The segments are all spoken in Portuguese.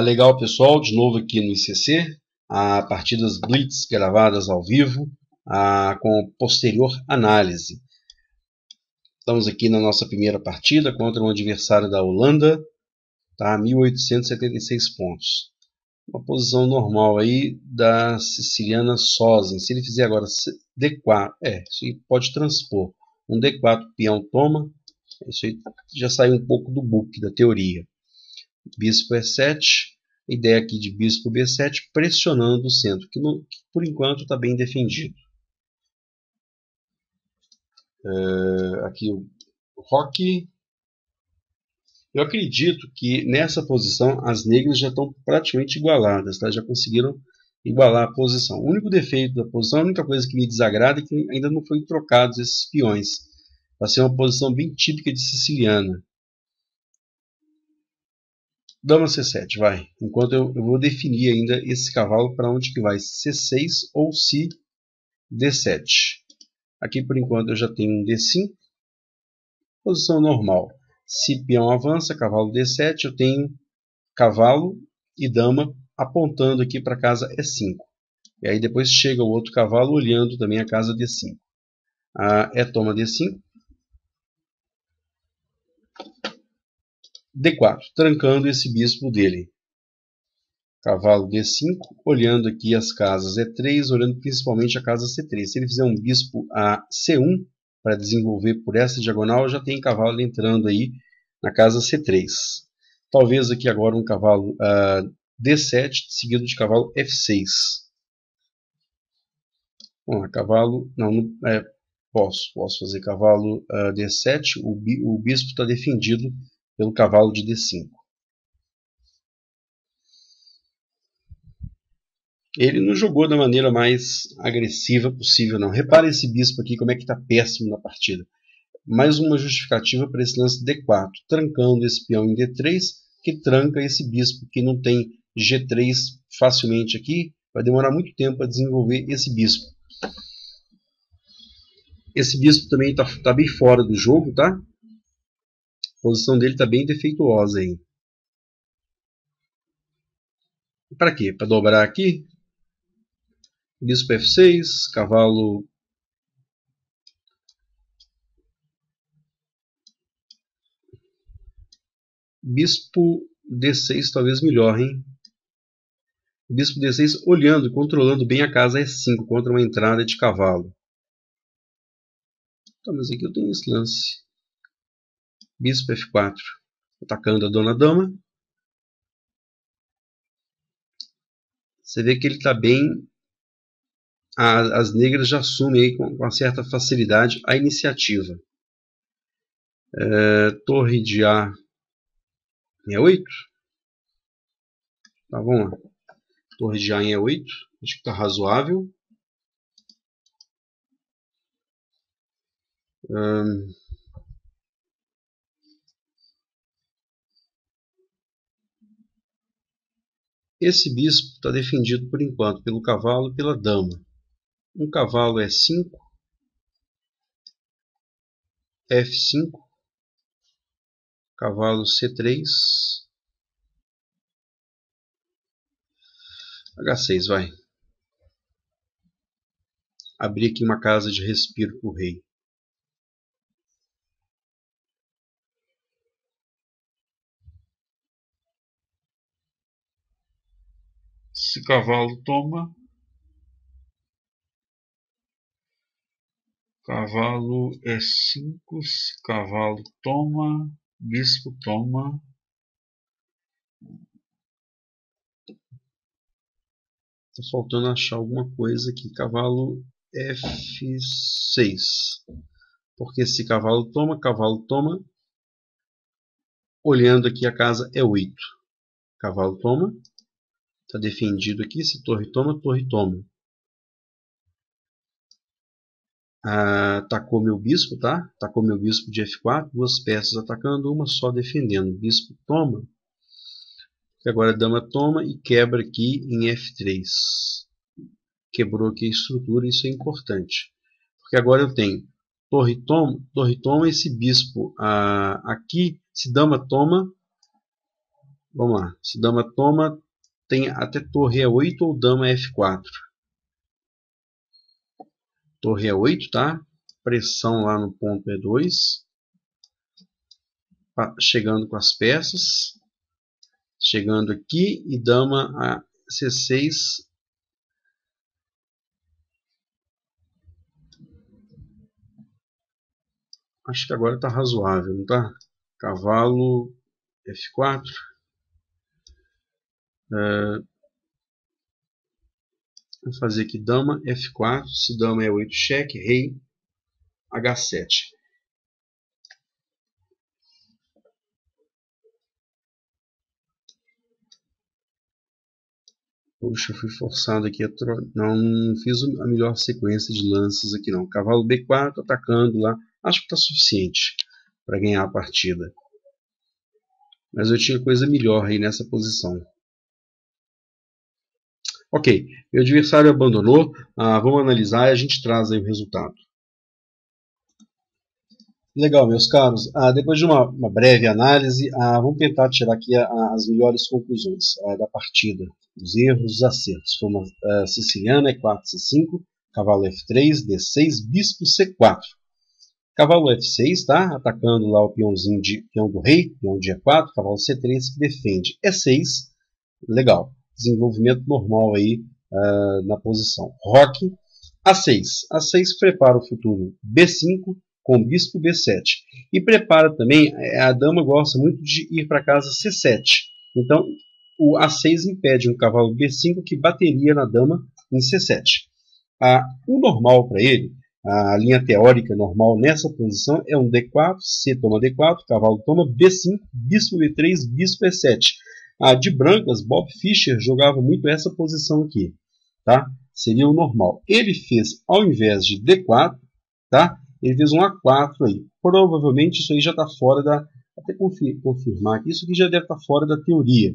Legal, pessoal, de novo aqui no ICC, partidas Blitz gravadas ao vivo, com posterior análise. Estamos aqui na nossa primeira partida contra um adversário da Holanda, tá? 1876 pontos. Uma posição normal aí da siciliana Sosen. Se ele fizer agora D4, isso aí pode transpor. Um D4 peão toma, isso aí já saiu um pouco do book, da teoria. Bispo E7, ideia aqui de bispo B7 pressionando o centro, que por enquanto está bem defendido. Aqui o roque. Eu acredito que nessa posição as negras já estão praticamente igualadas, tá? Já conseguiram igualar a posição. O único defeito da posição, a única coisa que me desagrada é que ainda não foram trocados esses peões. Vai ser uma posição bem típica de siciliana. Dama C7, vai. Enquanto eu vou definir ainda esse cavalo para onde que vai, C6 ou se D7. Aqui por enquanto eu já tenho um D5. Posição normal. Se peão avança, cavalo D7, eu tenho cavalo e dama apontando aqui para a casa E5. E aí depois chega o outro cavalo olhando também a casa D5. Toma D5. D4, trancando esse bispo dele. Cavalo D5, olhando aqui as casas E3, olhando principalmente a casa C3. Se ele fizer um bispo a C1 para desenvolver por essa diagonal, já tem cavalo entrando aí na casa C3. Talvez aqui agora um cavalo D7, seguido de cavalo F6. Bom, cavalo... posso fazer cavalo D7, o bispo está defendido pelo cavalo de D5. Ele não jogou da maneira mais agressiva possível, não. Repara esse bispo aqui, como é que está péssimo na partida. Mais uma justificativa para esse lance D4, trancando esse peão em D3, que tranca esse bispo, que não tem G3 facilmente aqui. Vai demorar muito tempo para desenvolver esse bispo. Esse bispo também está bem fora do jogo, tá? A posição dele está bem defeituosa aí. Para quê? Para dobrar aqui? Bispo F6, cavalo... Bispo D6 talvez melhor, hein? Bispo D6 olhando, controlando bem a casa E5 contra uma entrada de cavalo. Então, mas aqui eu tenho esse lance. Bispo F4, atacando a dona dama. Você vê que ele está bem... As negras já assumem aí com uma certa facilidade a iniciativa. Torre de A em E8. Tá, vamos lá. Torre de A em E8. Acho que está razoável. Esse bispo está defendido por enquanto pelo cavalo e pela dama. Um cavalo E5, F5, cavalo C3, H6, vai. Abrir aqui uma casa de respiro para o rei. Se cavalo toma, cavalo E5, se cavalo toma, bispo toma. Está faltando achar alguma coisa aqui. Cavalo F6. Porque se cavalo toma, olhando aqui a casa E8. Cavalo toma. Está defendido aqui. Se torre toma, torre toma. Atacou meu bispo, tá? Atacou meu bispo de F4. Duas peças atacando, uma só defendendo. Bispo toma. Agora a dama toma e quebra aqui em F3. Quebrou aqui a estrutura, isso é importante. Porque agora eu tenho torre toma, esse bispo aqui, se dama toma, Vamos lá. Se dama toma, tem até torre E8 ou dama F4. Torre E8, tá? Pressão lá no ponto E2. Chegando com as peças. Chegando aqui e dama a C6. Acho que agora está razoável, não tá? Cavalo F4. Vou fazer aqui dama F4. Se dama E8, cheque, rei H7. Poxa, fui forçado aqui a não fiz a melhor sequência de lances aqui não. Cavalo B4 atacando lá. Acho que está suficiente para ganhar a partida. Mas eu tinha coisa melhor aí nessa posição. Ok, meu adversário abandonou. Vamos analisar e a gente traz aí o resultado. Legal, meus caros. Depois de uma breve análise, vamos tentar tirar aqui as melhores conclusões da partida. Os erros, os acertos. Foi uma siciliana, E4, C5, cavalo F3, D6, bispo C4. Cavalo F6, tá? Atacando lá o peão do rei, peão de E4, cavalo C3 que defende. E6, legal. Desenvolvimento normal aí na posição. Roque, A6. A6 prepara o futuro B5 com bispo B7. E prepara também, a dama gosta muito de ir para casa C7. Então, o A6 impede um cavalo B5 que bateria na dama em C7. O normal para ele, a linha teórica normal nessa posição é um D4, C toma D4, cavalo toma B5, bispo B3, bispo E7. De brancas, Bob Fischer jogava muito essa posição aqui, tá? Seria o normal. Ele fez, ao invés de D4, tá? Ele fez um A4 aí. Provavelmente isso aí já está fora da... Até confirmar que isso aqui já deve estar fora da teoria.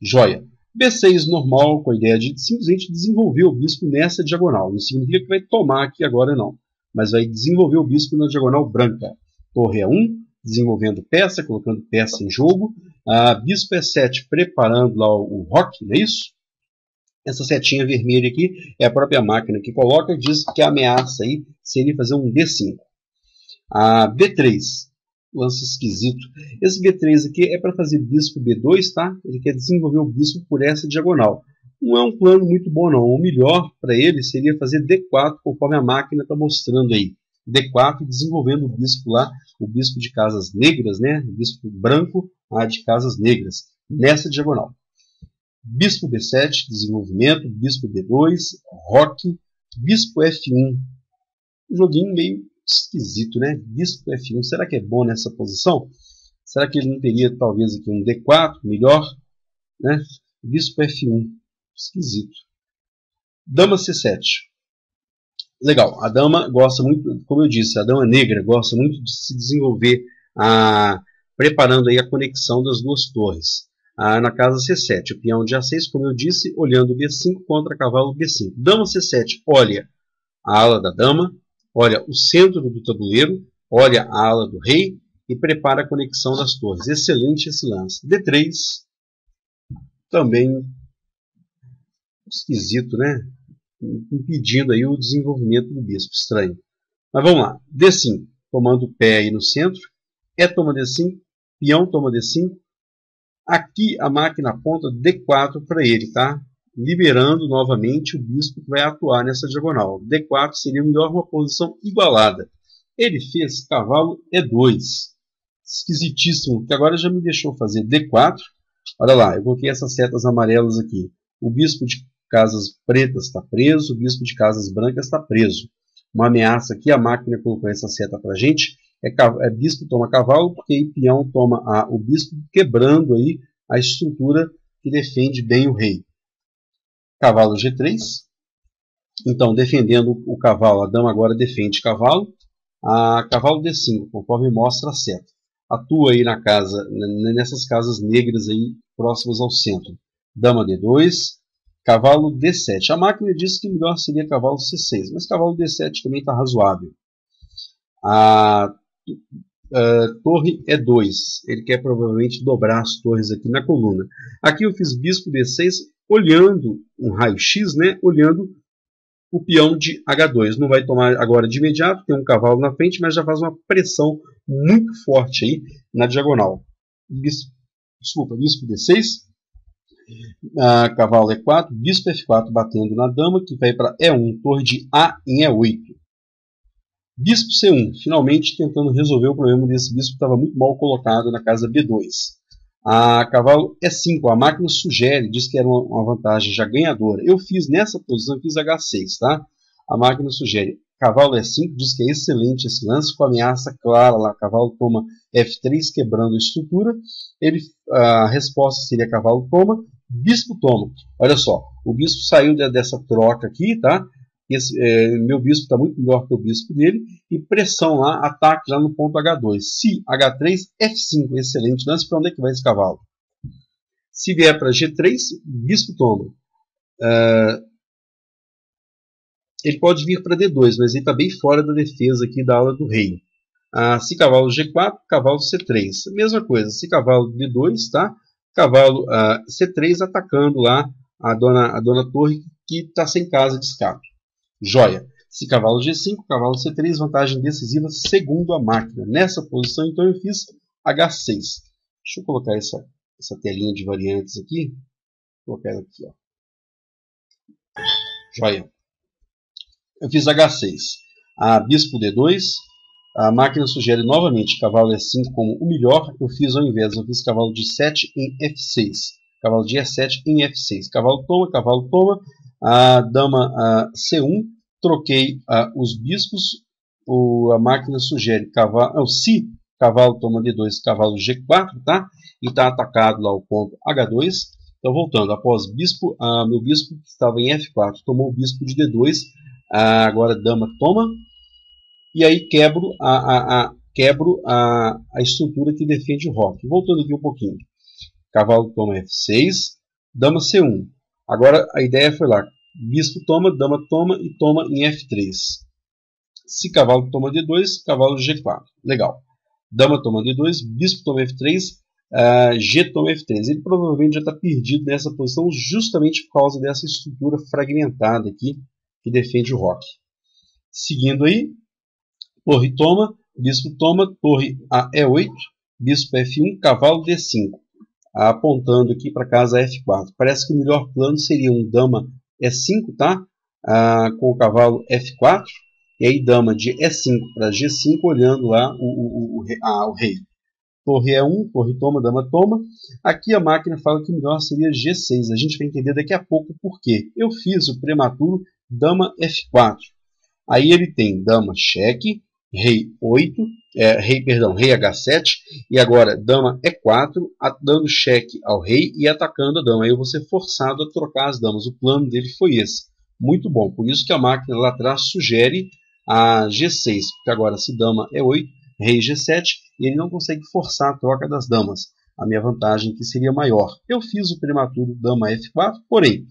Joia. B6 normal, com a ideia de simplesmente desenvolver o bispo nessa diagonal. Não significa que vai tomar aqui agora não, mas vai desenvolver o bispo na diagonal branca. Torre E1, desenvolvendo peça, colocando peça em jogo. Bispo E7 preparando lá o roque, não é isso? Essa setinha vermelha aqui é a própria máquina que coloca, diz que a ameaça aí seria fazer um D5. B3, lance esquisito. Esse B3 aqui é para fazer bispo B2, tá? Ele quer desenvolver o bispo por essa diagonal. Não é um plano muito bom não. O melhor para ele seria fazer D4, conforme a máquina está mostrando aí. D4 desenvolvendo o bispo lá, o bispo de casas negras, né? O bispo branco de casas negras, nessa diagonal. Bispo B7, desenvolvimento, bispo B2, roque, bispo F1. Um joguinho meio esquisito, né? Bispo F1, será que é bom nessa posição? Será que ele não teria talvez aqui um D4 melhor? Né? Bispo F1, esquisito. Dama C7. Legal, a dama gosta muito, como eu disse, a dama negra gosta muito de se desenvolver, preparando aí a conexão das duas torres. Na casa C7, o peão de A6, como eu disse, olhando o B5 contra cavalo B5. Dama C7, olha a ala da dama, olha o centro do tabuleiro, olha a ala do rei e prepara a conexão das torres. Excelente esse lance. D3, também esquisito, né? Impedindo aí o desenvolvimento do bispo. Estranho. Mas vamos lá. D5, tomando o pé aí no centro. Toma D5, peão toma D5. Aqui a máquina aponta D4 para ele, tá? Liberando novamente o bispo que vai atuar nessa diagonal. D4 seria melhor uma posição igualada. Ele fez cavalo E2. Esquisitíssimo, que agora já me deixou fazer D4. Olha lá, eu coloquei essas setas amarelas aqui. O bispo de casas pretas está preso, o bispo de casas brancas está preso. Uma ameaça aqui, a máquina colocou essa seta para a gente. Bispo toma cavalo, porque aí peão toma o bispo, quebrando aí a estrutura que defende bem o rei. Cavalo G3. Então, defendendo o cavalo, a dama agora defende cavalo. Cavalo D5, conforme mostra a seta. Atua aí na casa, nessas casas negras aí próximas ao centro. Dama D2, cavalo D7. A máquina disse que melhor seria cavalo C6, mas cavalo D7 também está razoável. torre E2. Ele quer provavelmente dobrar as torres aqui na coluna. Aqui eu fiz bispo D6 olhando um raio-x, né? Olhando o peão de H2. Não vai tomar agora de imediato, tem um cavalo na frente, mas já faz uma pressão muito forte aí na diagonal. Bispo D6, cavalo E4, bispo F4 batendo na dama, que vai para E1, torre de A em E8. Bispo C1, finalmente tentando resolver o problema desse bispo que estava muito mal colocado na casa B2. Cavalo E5, a máquina sugere, diz que era uma vantagem já ganhadora. Eu fiz nessa posição, fiz H6, tá? A máquina sugere. Cavalo E5 diz que é excelente esse lance, com ameaça clara lá. Cavalo toma F3, quebrando a estrutura. A resposta seria cavalo toma, bispo toma. Olha só, o bispo saiu dessa troca aqui, tá? Meu bispo está muito melhor que o bispo dele, e pressão lá, ataque lá no ponto H2. Se H3, F5, excelente lance. Para onde é que vai esse cavalo? Se vier para G3, bispo toma. Ele pode vir para D2, mas ele está bem fora da defesa aqui da ala do rei. Se cavalo G4, cavalo C3. Mesma coisa, se cavalo D2, tá? Cavalo C3 atacando lá a dona torre que está sem casa de escape. Joia. Se cavalo G5, cavalo C3, vantagem decisiva segundo a máquina. Nessa posição, então, eu fiz H6. Deixa eu colocar essa telinha de variantes aqui. Vou colocar ela aqui, ó. Joia. Eu fiz H6. Bispo D2. A máquina sugere novamente cavalo E5 como o melhor. Eu fiz ao invés. Eu fiz cavalo de 7 em F6. Cavalo de E7 em F6. Cavalo toma. Dama C1. Troquei os bispos. A máquina sugere se cavalo toma D2, cavalo G4, tá? E está atacado lá o ponto H2. Então, voltando, após bispo, meu bispo que estava em F4 tomou o bispo de D2. Agora dama toma. E aí quebro a estrutura que defende o roque. Voltando aqui um pouquinho. Cavalo toma F6, dama C1. Agora a ideia foi lá. Bispo toma, dama toma e toma em F3. Se cavalo toma D2, cavalo G4. Legal. Dama toma D2, bispo toma F3, G toma F3. Ele provavelmente já está perdido nessa posição justamente por causa dessa estrutura fragmentada aqui que defende o roque. Seguindo aí, torre toma, bispo toma, torre a E8, bispo F1, cavalo D5. Apontando aqui para casa F4. Parece que o melhor plano seria um dama E5, tá? Com o cavalo F4. E aí dama de E5 para G5, olhando lá o rei. Torre E1, torre toma, dama toma. Aqui a máquina fala que o melhor seria G6. A gente vai entender daqui a pouco o porquê. Eu fiz o prematuro dama F4. Aí ele tem dama cheque, rei 8, rei H7, e agora dama E4, dando cheque ao rei e atacando a dama. Aí eu vou ser forçado a trocar as damas. O plano dele foi esse. Muito bom. Por isso que a máquina lá atrás sugere a G6, porque agora se dama E8, rei G7, e ele não consegue forçar a troca das damas. A minha vantagem aqui seria maior. Eu fiz o prematuro dama F4, porém,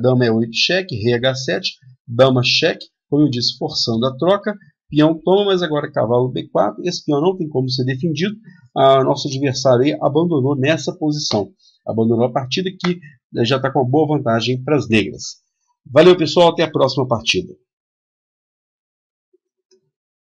dama E8 cheque, rei H7, dama cheque, como eu disse, forçando a troca. Peão toma, mas agora cavalo B4. Esse peão não tem como ser defendido. Nosso adversário aí abandonou nessa posição. Abandonou a partida que já está com uma boa vantagem para as negras. Valeu, pessoal. Até a próxima partida.